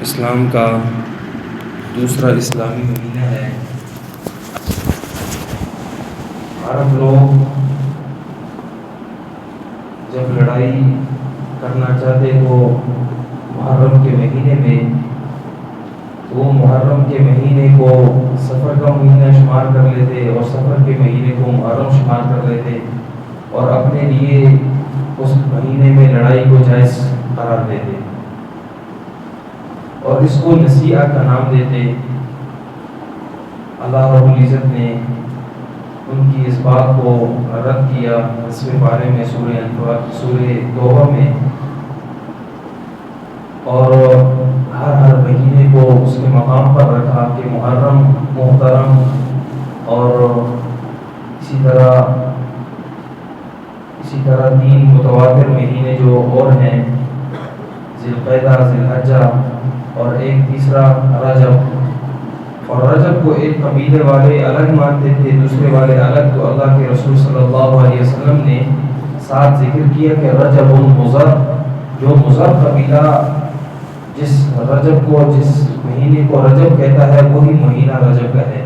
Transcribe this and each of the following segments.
اسلام کا دوسرا اسلامی مہینہ ہے۔ عرب لوگ جب لڑائی کرنا چاہتے تو محرم کے مہینے میں، وہ محرم کے مہینے کو سفر کا مہینہ شمار کر لیتے اور سفر کے مہینے کو محرم شمار کر لیتے اور اپنے لیے اس مہینے میں لڑائی کو جائز قرار دیتے اور اس کو نصیحہ کا نام دیتے۔ اللہ رب العزت نے ان کی اس بات کو رد کیا اس کے بارے میں سورہ توبہ میں، اور ہر مہینے کو اس کے مقام پر رکھا کہ محرم محترم، اور اسی طرح 3 متواتر مہینے جو اور ہیں، ذی القعدہ، ذی الحجہ اور ایک تیسرا رجب، اور رجب کو ایک قبیلے والے الگ مانتے تھے، دوسرے والے الگ، تو اللہ کے رسول صلی اللہ علیہ وسلم نے ساتھ ذکر کیا کہ رجب مضر، جو مضر قبیلہ جس مہینے کو رجب کہتا ہے وہی مہینہ رجب کا ہے۔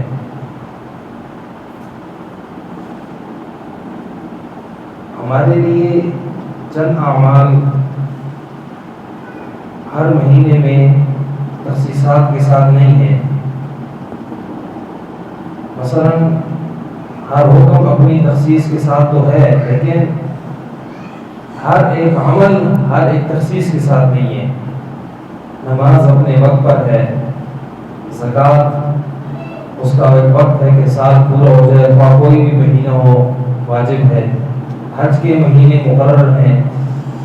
ہمارے لیے چند اعمال ہر مہینے میں تخصیصات کے ساتھ نہیں ہے۔ مثلا ہر حکم اپنی تخصیص کے ساتھ تو ہے، لیکن ہر ایک عمل ہر ایک تخصیص کے ساتھ نہیں ہے۔ نماز اپنے وقت پر ہے، زکوٰۃ اس کا ایک وقت ہے کہ سال پورا ہو جائے، خواہ کوئی بھی مہینہ ہو واجب ہے، حج کے مہینے مقرر ہیں،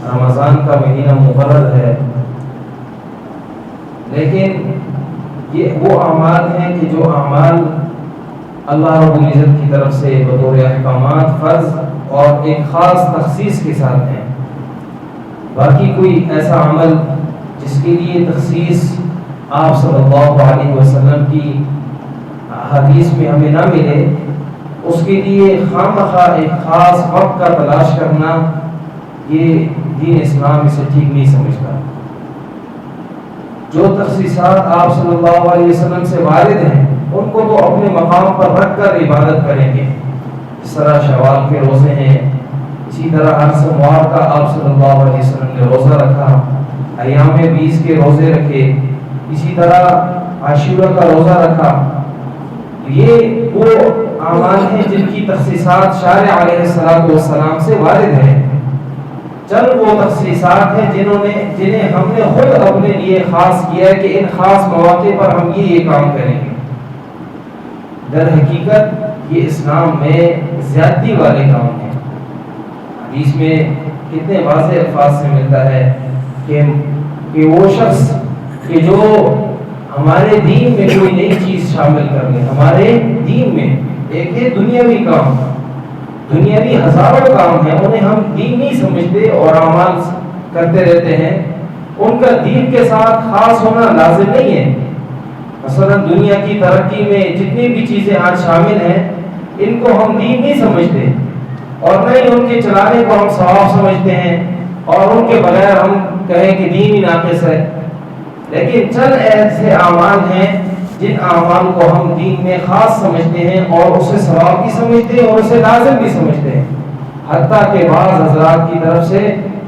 رمضان کا مہینہ مقرر ہے، لیکن یہ وہ اعمال ہیں کہ جو اعمال اللہ رب العزت کی طرف سے بطور احکامات فرض اور ایک خاص تخصیص کے ساتھ ہیں۔ باقی کوئی ایسا عمل جس کے لیے تخصیص آپ صلی اللہ علیہ وسلم کی حدیث میں ہمیں نہ ملے، اس کے لیے خامخواہ ایک خاص وقت کا تلاش کرنا، یہ دین اسلام اسے ٹھیک نہیں سمجھتا۔ جو تخصیصات آپ صلی اللہ علیہ وسلم سے وارد ہیں ان کو تو اپنے مقام پر رکھ کر عبادت کریں گے، اس طرح شوال کے روزے ہیں، اسی طرح ہر سوموار کا آپ صلی اللہ علیہ وسلم نے روزہ رکھا، ایام 20 کے روزے رکھے، اسی طرح عاشورہ کا روزہ رکھا۔ یہ وہ اعمال ہیں جن کی تخصیصات شارع علیہ السلام سے وارد ہیں۔ چند وہ تخصیصات ہیں جنہیں ہم نے خود اپنے لیے خاص کیا ہے کہ ان خاص مواقع پر ہم یہ کام کریں گے۔ در حقیقت یہ اسلام میں زیادتی والے کام ہیں۔ حدیث میں کتنے واضح الفاظ سے ملتا ہے کہ وہ شخص کہ جو ہمارے دین میں کوئی نئی چیز شامل کر لے، ہمارے دین میں ایک ہے دنیاوی کام، دنیاوی ہزاروں کام ہیں، انہیں ہم دین نہیں سمجھتے اور اعمال کرتے رہتے ہیں، ان کا دین کے ساتھ خاص ہونا لازم نہیں ہے۔ مثلا دنیا کی ترقی میں جتنی بھی چیزیں آج شامل ہیں ان کو ہم دین نہیں سمجھتے اور نہ ہی ان کے چلانے کو ہم ثواب سمجھتے ہیں، اور ان کے بغیر ہم کہیں کہ دین ہی ناقص ہے۔ لیکن چند ایسے اعمال ہیں جن اعمال کو ہم دین میں خاص سمجھتے ہیں اور اسے ثواب بھی سمجھتے ہیں اور اسے لازم بھی سمجھتے ہیں، حتیٰ کہ بعض حضرات کی طرف سے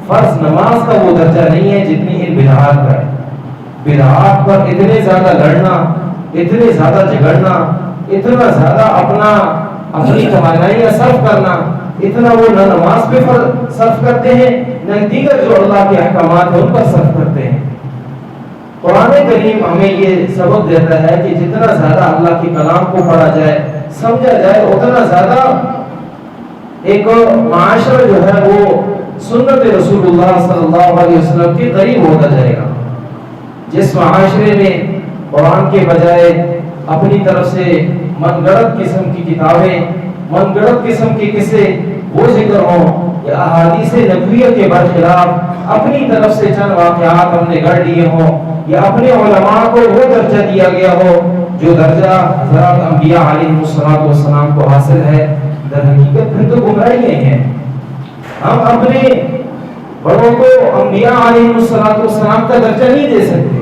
فرض نماز کا وہ درجہ نہیں ہے جتنی ان بدعات کا ہے۔ بدعات پر اتنے زیادہ لڑنا، اتنے زیادہ جھگڑنا، اتنا زیادہ اپنی توانائیاں صرف کرنا، اتنا وہ نہ نماز پہ صرف کرتے ہیں نہ دیگر جو اللہ کے احکامات ہیں ان پر صرف کرتے ہیں۔ قرآن کریم ہمیں یہ سبق دیتا ہے کہ جتنا زیادہ اللہ کے کلام کو پڑھا جائے، سمجھا جائے، اتنا زیادہ ایک معاشرہ جو ہے وہ سنت رسول اللہ صلی اللہ علیہ وسلم کے قریب ہوتا جائے گا۔ جس معاشرے میں قرآن کے بجائے اپنی طرف سے من گڑت قسم کی کتابیں، من گڑت قسم کے قصے وہ ذکر ہوں، یا احادیث نبویہ کے برخلاف اپنی طرف سے چند واقعات ہم نے گڑھ لیے ہوں، یا اپنے علماء کو وہ درجہ دیا گیا ہو جو درجہ حضرات انبیاء علیہ السلام کو حاصل ہے، در حقیقت پھر تو گمراہی ہیں۔ ہم اپنے بڑوں کو انبیاء علیہ السلام کا درجہ نہیں دے سکتے،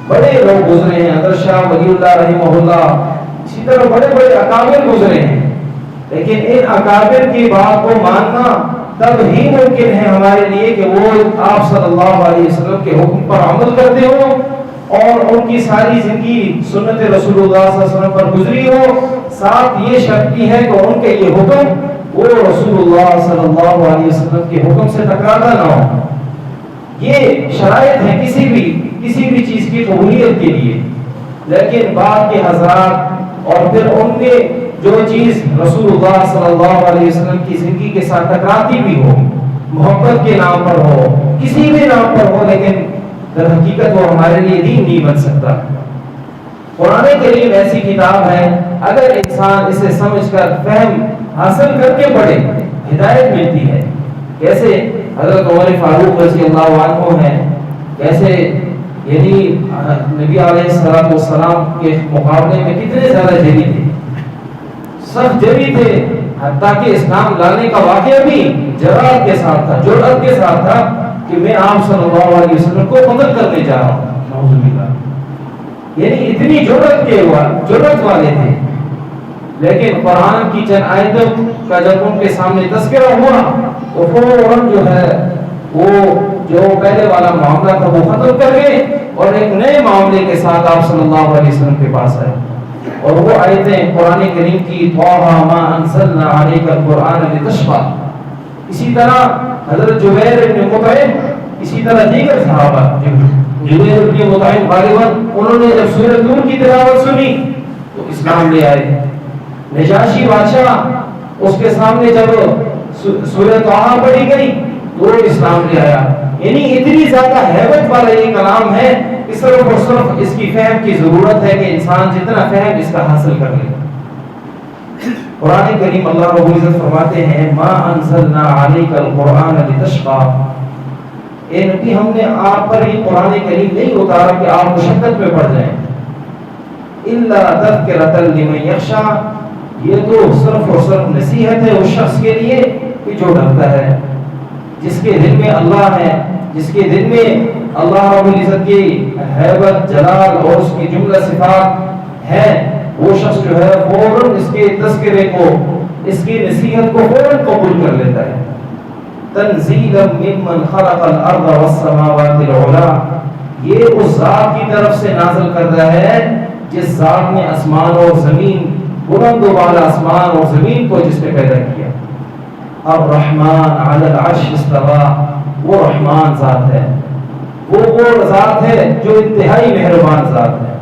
بڑے لوگ گزرے ہیں، حضرت شاہ ولی اللہ رحمہ اللہ، اسی طرح بڑے بڑے اکابر گزرے ہیں، لیکن ان اکابر کی بات کو ماننا تب ہی ممکن ہے ہمارے لیے کہ وہ آپ صلی اللہ علیہ وسلم کے حکم پر عمل کرتے ہوں اور ان کی ساری زندگی سنت رسول اللہ صلی اللہ علیہ وسلم پر گزری ہو، ساتھ یہ شرط بھی ہے کہ ان کے یہ حکم وہ رسول اللہ صلی اللہ علیہ وسلم کے حکم سے ٹکراتا نہ ہو۔ یہ شرائط ہے کسی بھی چیز کی قبولیت کے لیے، لیکن بعد کے حضرات اور پھر ان میں جو چیز رسول اللہ صلی اللہ علیہ وسلم کی زندگی کے ساتھ ٹکراتی بھی ہو، محبت کے نام پر ہو، کسی بھی نام پر ہو، لیکن در حقیقت وہ ہمارے لیے دین نہیں بن سکتا۔ قرآن کریم ایسی کتاب ہے، اگر انسان اسے سمجھ کر فہم حاصل کر کے پڑھے ہدایت ملتی ہے۔ کیسے حضرت عمر فاروق رضی اللہ عنہ ہیں، کیسے یعنی نبی علیہ السلام کے مقابلے میں کتنے زیادہ جری تھے، سخت جری تھے، حتیٰ کہ اسلام لانے کا واقعہ بھی جرأت کے ساتھ تھا، جرأت کے ساتھ تھا کہ میں آپ صلی اللہ علیہ وسلم کو قتل کرنے جا رہا ہوں، نعوذ باللہ، یعنی اتنی جرأت والے تھے۔ لیکن قرآن کی چند آیتوں کا جب ان کے سامنے تذکرہ ہوا تو فوراً جو ہے وہ جو پہلے والا معاملہ تھا وہ ختم کر گئے اور ایک نئے معاملے کے ساتھ آپ صلی اللہ علیہ وسلم کے پاس آئے، اور وہ آیتیں قرآن کریم کی طٰہٰ مَا أَنزَلْنَا عَلَيْكَ الْقُرْآنَ لِتَشْقَىٰ، اسی طرح حضرت جبیر بن مطعم، اسی طرح دیگر صحابہ، جبیر بن مطعم غالباً انہوں نے جب سورۃ نور کی تلاوت سنی تو اسلام لے آئے۔ نجاشی بادشاہ اس کے سامنے جب سورۃ طٰہٰ پڑھی گئی تو وہ اسلام لے آیا۔ یعنی اتنی زیادہ ہیبت والا یہ کلام ہے کہ صرف اور صرف اس کی فہم کی ضرورت ہے کہ انسان جتنا فہم اس کا حاصل کر لے۔ قرآن کریم اللہ رب العزت فرماتے ہیں ما انزلنا علیک القرآن لتشقیٰ، اے نبی ہم نے آپ پر یہ قرآن کریم نہیں اتارا کہ آپ مشقت میں پڑ جائیں، الا تذکرۃ لمن یخشیٰ، یہ تو صرف اور صرف نصیحت ہے اس شخص کے لیے کہ جو ڈرتا ہے، جس کے دل میں اللہ ہے، جس کے دل میں اللہ رب العزت کی ہیبت، جلال اور اس کی جملہ صفات ہے، وہ شخص جو ہے فوراً اس کے تذکرے کو، اس کی نصیحت کو فوراً قبول کر لیتا ہے۔ تنزیلا ممن خلق الارض والسماوات العلی، یہ اس ذات کی طرف سے نازل کردہ ہے جس ذات نے آسمان اور زمین، بلند و بالا آسمان اور زمین کو جس نے پیدا کیا۔ الرحمن علی العرش استوى، وہ رحمان ذات ہے، وہ ذات ہے جو انتہائی مہربان ذات ہے،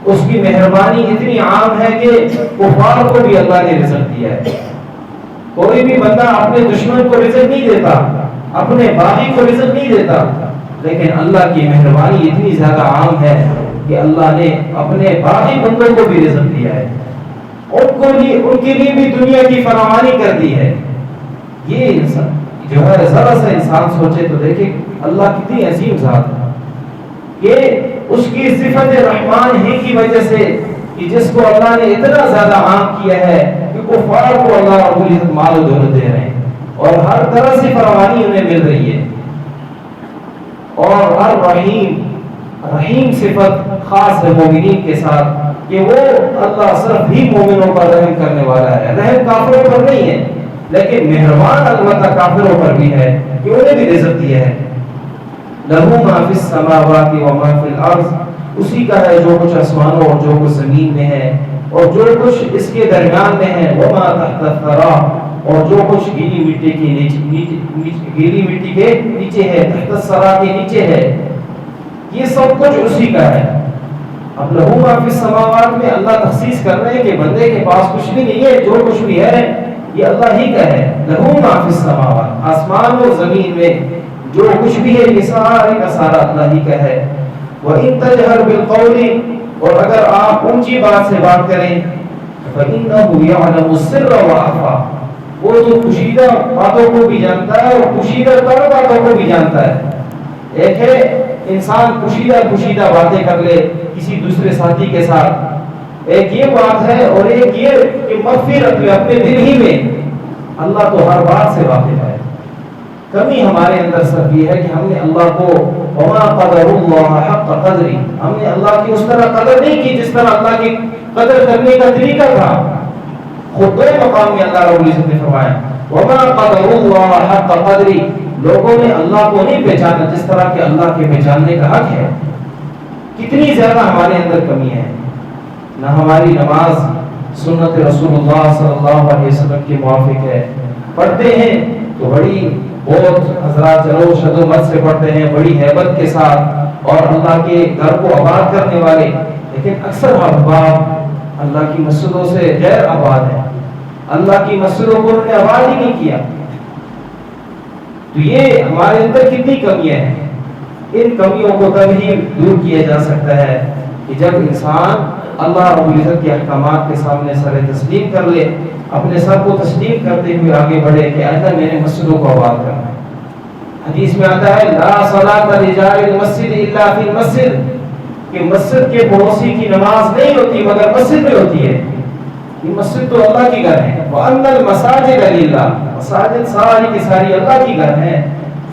اس کی مہربانی اتنی عام ہے کہ کفار کو بھی اللہ نے رزق دیا ہے۔ کوئی بھی بندہ اپنے دشمن کو رزق نہیں دیتا، اپنے باغی کو رزق نہیں دیتا، لیکن اللہ کی مہربانی اتنی زیادہ عام ہے کہ اللہ نے اپنے باغی بندوں کو بھی رزق دیا ہے، ان کے لیے بھی دنیا کی فراوانی کر دی ہے۔ یہ انسان جو ہے ذرا سا انسان سوچے تو دیکھے اللہ کتنی عظیم ذات ہے، یہ اس کی صفت رحمان ہی کی وجہ سے کہ جس کو اللہ نے اتنا زیادہ عام کیا ہے کہ کفار کو اللہ رب العزت مال و دولت دے رہے ہیں اور ہر طرح سے فراوانی انہیں مل رہی ہے۔ اور رحیم صفت خاص ہے مومنین کے ساتھ کہ وہ اللہ صرف ہی مومنوں پر رحم کرنے والا ہے، رحم کافروں پر نہیں ہے، لیکن مہربان البتہ کافروں پر بھی ہے کہ انہیں بھی رزق دیا ہے۔ لہو ما فی السماوات و ما فی الارض، اسی کا ہے جو کچھ آسمانوں اور جو کچھ زمین میں ہے اور جو کچھ اس کے درمیان میں ہے، وما تحت الثری، اور جو کچھ گیلی مٹی کے نیچے ہے، تحت الثری کے نیچے ہے، یہ سب کچھ اسی کا ہے۔ اب لہو ما فی السماوات میں اللہ تخصیص کر رہے ہیں کہ بندے کے پاس کچھ بھی نہیں ہے، جو کچھ بھی ہے یہ اللہ ہی کا ہے۔ لہو ما فی السماوات، آسمان و زمین میں جو کچھ بھی ہے یہ سارا کا سارا اللہ ہی کا ہے۔ وَإِن تَجْهَرْ بِالْقَوْلِ، اور اگر آپ اونچی بات سے بات کریں، فَإِنَّهُ يَعْلَمُ السِّرَّ وَأَخْفَى، وہ تو پوشیدہ باتوں کو بھی جانتا ہے اور پوشیدہ تر باتوں کو بھی جانتا ہے۔ ایک ہے انسان پوشیدہ باتیں کر لے کسی دوسرے ساتھی کے ساتھ، ایک یہ بات ہے، اور ایک یہ کہ مخفی رکھ لے اپنے دل ہی میں۔ اللہ تو ہر بات سے واقف ہے، کمی ہمارے اندر صرف یہ ہے کہ ہم نے اللہ کو وما قدر اللہ حق قدری، ہم نے اللہ کی اس طرح قدر نہیں کی جس طرح اللہ کی قدر کرنے کا طریقہ تھا۔ خود دو مقام میں اللہ رب العزت نے فرمایا وما قدر اللہ حق قدری، لوگوں نے اللہ کو نہیں پہچانا جس طرح کہ اللہ کے پہچاننے کا حق ہے۔ کتنی زیادہ ہمارے اندر کمی ہے، نہ ہماری نماز سنت رسول اللہ صلی اللہ علیہ وسلم کے موافق ہے، پڑھتے ہیں تو بڑی بہت حضرات چلو شد و مت سے پڑھتے ہیں، بڑی ہیبت کے ساتھ اور اللہ کے گھر کو آباد کرنے والے، لیکن اکثر احباب اللہ کی مسجدوں سے غیر آباد ہے، اللہ کی مسجدوں کو انہوں نے آباد ہی نہیں کیا۔ تو یہ ہمارے اندر کتنی کمیاں ہیں، ان کمیوں کو تبھی دور کیا جا سکتا ہے کہ جب انسان اللہ رب العزت کے احکامات کے سامنے سر تسلیم کر لے، اپنے سر کو تسلیم کرتے ہوئے آگے بڑھے کہ اللہ میرے مسجدوں کو آباد کرنا ہے۔ حدیث میں آتا ہے لا صلاۃ لجار المسجد الا فی المسجد، کہ مسجد کے پڑوسی کی نماز نہیں ہوتی مگر مسجد میں ہوتی ہے۔ یہ مسجد تو اللہ کی گھر ہے، وَأَنَّ الْمَسَاجِدَ لِلَّهِ، مساجد ساری کی ساری اللہ کی گھر ہے۔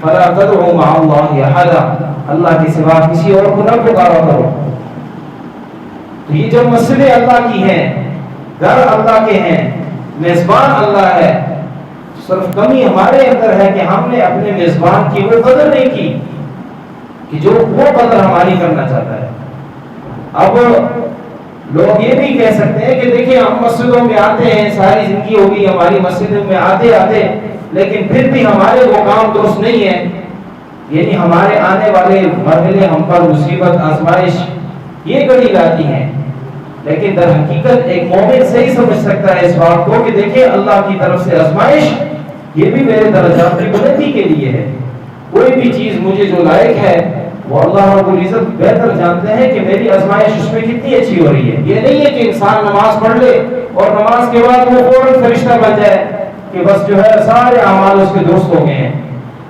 فَلَا تَدْعُوا مَعَ اللَّهِ أَحَدًا، اللہ کے سوا کسی اور کو نہ پکارا کرو۔ تو یہ جو مسجدیں اللہ کی ہیں، گھر اللہ کے ہیں، میزبان اللہ ہے، صرف کمی ہمارے اندر ہے کہ ہم نے اپنے میزبان کی وہ قدر نہیں کی کہ جو وہ قدر ہماری کرنا چاہتا ہے۔ اب لوگ یہ بھی کہہ سکتے ہیں کہ دیکھیں ہم مسجدوں میں آتے ہیں، ساری زندگی ہو گئی ہماری مسجدوں میں آتے آتے، لیکن پھر بھی ہمارے وہ کام درست نہیں ہے، یعنی ہمارے آنے والے مرحلے ہم پر مصیبت آزمائش یہ گڑی لاتی ہیں۔ لیکن در حقیقت ایک مومن صحیح سمجھ سکتا ہے اس بات کو کہ دیکھیں اللہ کی طرف سے آزمائش یہ بھی میرے درجات کی بلندی کے لیے ہے۔ کوئی بھی چیز مجھے جو لائق ہے وہ اللہ رب العزت بہتر جانتے ہیں کہ میری آزمائش اس میں کتنی اچھی ہو رہی ہے۔ یہ نہیں ہے کہ انسان نماز پڑھ لے اور نماز کے بعد وہ فوراً فرشتہ بن جائے کہ بس جو ہے سارے اعمال اس کے درست ہو گئے ہیں،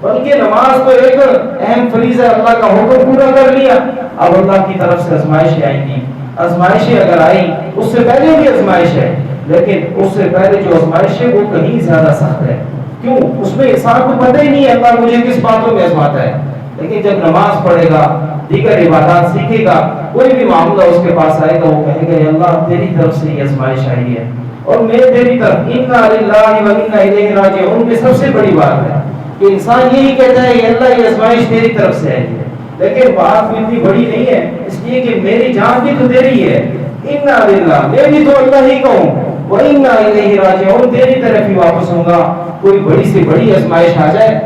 بلکہ نماز تو ایک اہم فریضہ ہے، اللہ کا حکم پورا کر لیا، اب اللہ کی طرف سے آزمائشیں آئیں گی۔ آزمائشیں اگر آئیں اس سے پہلے بھی آزمائش ہے، لیکن اس سے پہلے جو آزمائش ہے وہ کہیں زیادہ سخت ہے۔ کیوں؟ اس میں انسان کو پتہ ہی نہیں ہے اللہ مجھے کس باتوں میں آزماتا ہے، لیکن جب نماز پڑھے گا، دیگر عبادات سیکھے گا، کوئی بھی معاملہ اس کے پاس آئے گا، وہ کہے گا اللہ تیری طرف سے یہ آزمائش آئی ہے اور میں تیری طرف انا للہ و انا الیہ راجعون میں سب سے بڑی بات ہے کہ انسان یہی کہتا ہے کہ اللہ یہ آزمائش تیری طرف سے آئی ہے، لیکن بات اتنی بڑی نہیں ہے، اس لیے کہ میری جان بھی تو تیری ہے، انا للہ میں بھی تو اللہ ہی کا ہوں، و انا الیہ راجعون تیری طرف ہی واپس ہوں گا۔ کوئی بڑی سے بڑی آزمائش آ جائے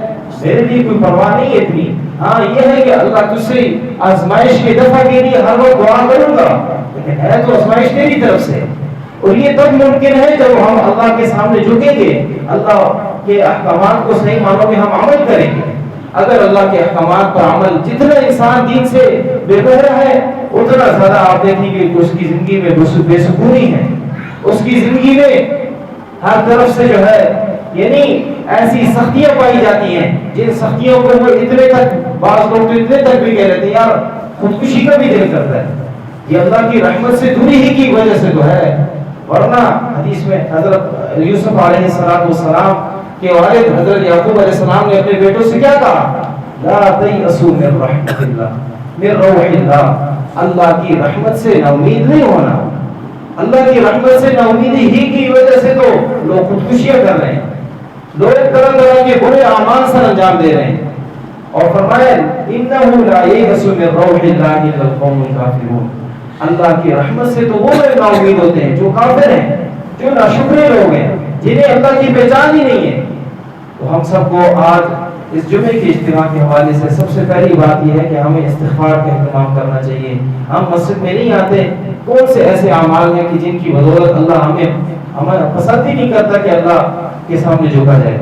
میرے لیے کوئی پرواہ نہیں ہے اتنی، ہاں یہ ہے کہ اللہ تجھ سے آزمائش کے دفعہ کے لیے ہر وقت دعا کروں گا، لیکن ہے تو آزمائش تیری طرف سے۔ اور یہ تب ممکن ہے جب ہم اللہ کے سامنے جھکیں گے، اللہ کے احکامات کو صحیح معنوں میں ہم عمل کریں گے۔ اگر اللہ کے احکامات پر عمل، جتنا انسان دین سے بے بہرا ہے اتنا زیادہ آپ دیکھیں گے کہ اس کی زندگی میں بے سکونی ہے، اس کی زندگی میں ہر طرف سے جو ہے یعنی ایسی سختیاں پائی جاتی ہیں جن سختیوں کو وہ اتنے تک، بعض لوگ تو اتنے تک بھی کہہ رہتے ہیں یار خودکشی کا بھی دل کرتا ہے، یہ اللہ کی رحمت سے دوری ہی کی وجہ سے تو ہے، ورنہ حدیث میں حضرت یوسف علیہ السلام کے والد حضرت یعقوب علیہ السلام نے اپنے بیٹوں سے کیا کہا؟ لا تیأسوا من رحمت اللہ من روح اللہ، اللہ کی رحمت سے نا امید نہیں ہونا۔ اللہ کی رحمت سے نا امیدی ہی کی وجہ سے تو لوگ خودکشیاں کر رہے ہیں، لوگ طرح طرح کے برے اعمال سے انجام دے رہے ہیں، اور فرمایا انہ لا ییأس من روح اللہ الا القوم الکافرون، اللہ کی رحمت سے تو وہ لوگ نا امید ہوتے ہیں جو کافر ہیں، جو ناشکرے لوگ ہیں، جنہیں اللہ کی پہچان ہی نہیں ہے۔ تو ہم سب کو آج اس جمعے کے اجتماع کے حوالے سے سب سے پہلی بات یہ ہے کہ ہمیں استغفار کا اہتمام کرنا چاہیے۔ ہم مسجد میں نہیں آتے، کون سے ایسے اعمال ہیں کہ جن کی بدولت اللہ ہمیں پسند ہی نہیں کرتا کہ اللہ کے سامنے جھکا جائے۔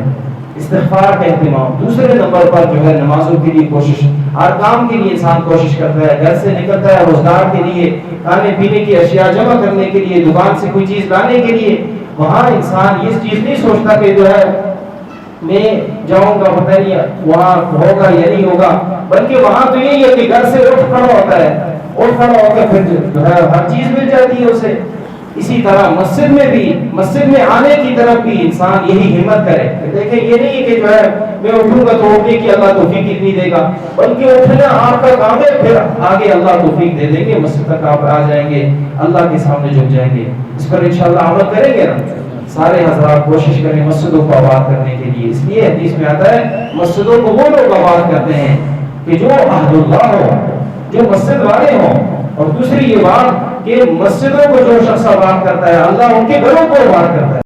استغفار کا اہتمام۔ دوسرے نمبر پر جو ہے نمازوں کے لیے کوشش، ہر کام کے لیے انسان کوشش کرتا ہے، گھر سے نکلتا ہے روزگار کے لیے، کھانے پینے کی اشیاء جمع کرنے کے لیے، دکان سے کوئی چیز لانے کے لیے، وہاں انسان یہ چیز نہیں سوچتا کہ جو ہے میں جاؤں گا پتہ نہیں وہاں ہوگا یا نہیں ہوگا، بلکہ وہاں تو یہی ہے کہ گھر سے اٹھ کھڑا ہوتا ہے، اٹھ کھڑا ہو کے پھر جو ہے ہر چیز مل جاتی ہے اسے۔ اسی طرح مسجد میں آنے کی طرف بھی انسان یہی ہمت کرے. دیکھیں یہ نہیں کہ جو ہے میں اٹھوں گا تو اٹھنے کی اللہ توفیق نہیں دے گا، بلکہ اٹھنا آپ کا کام ہے، پھر آگے اللہ توفیق دے دیں گے، مسجد تک آپ آ جائیں گے، اللہ کے سامنے جھک جائیں گے. اس پر انشاءاللہ عمل کریں گے نا. سارے حضرات کوشش کریں مسجدوں کو آباد کرنے کے لیے. اس لیے حدیث میں آتا ہے مسجدوں کو وہ لوگ آباد کرتے ہیں کہ جو عہد اللہ ہو، جو مسجد والے ہوں. اور دوسری یہ بات کہ مسجدوں کو جو شخص آباد کرتا ہے اللہ ان کے گھروں کو آباد کرتا ہے.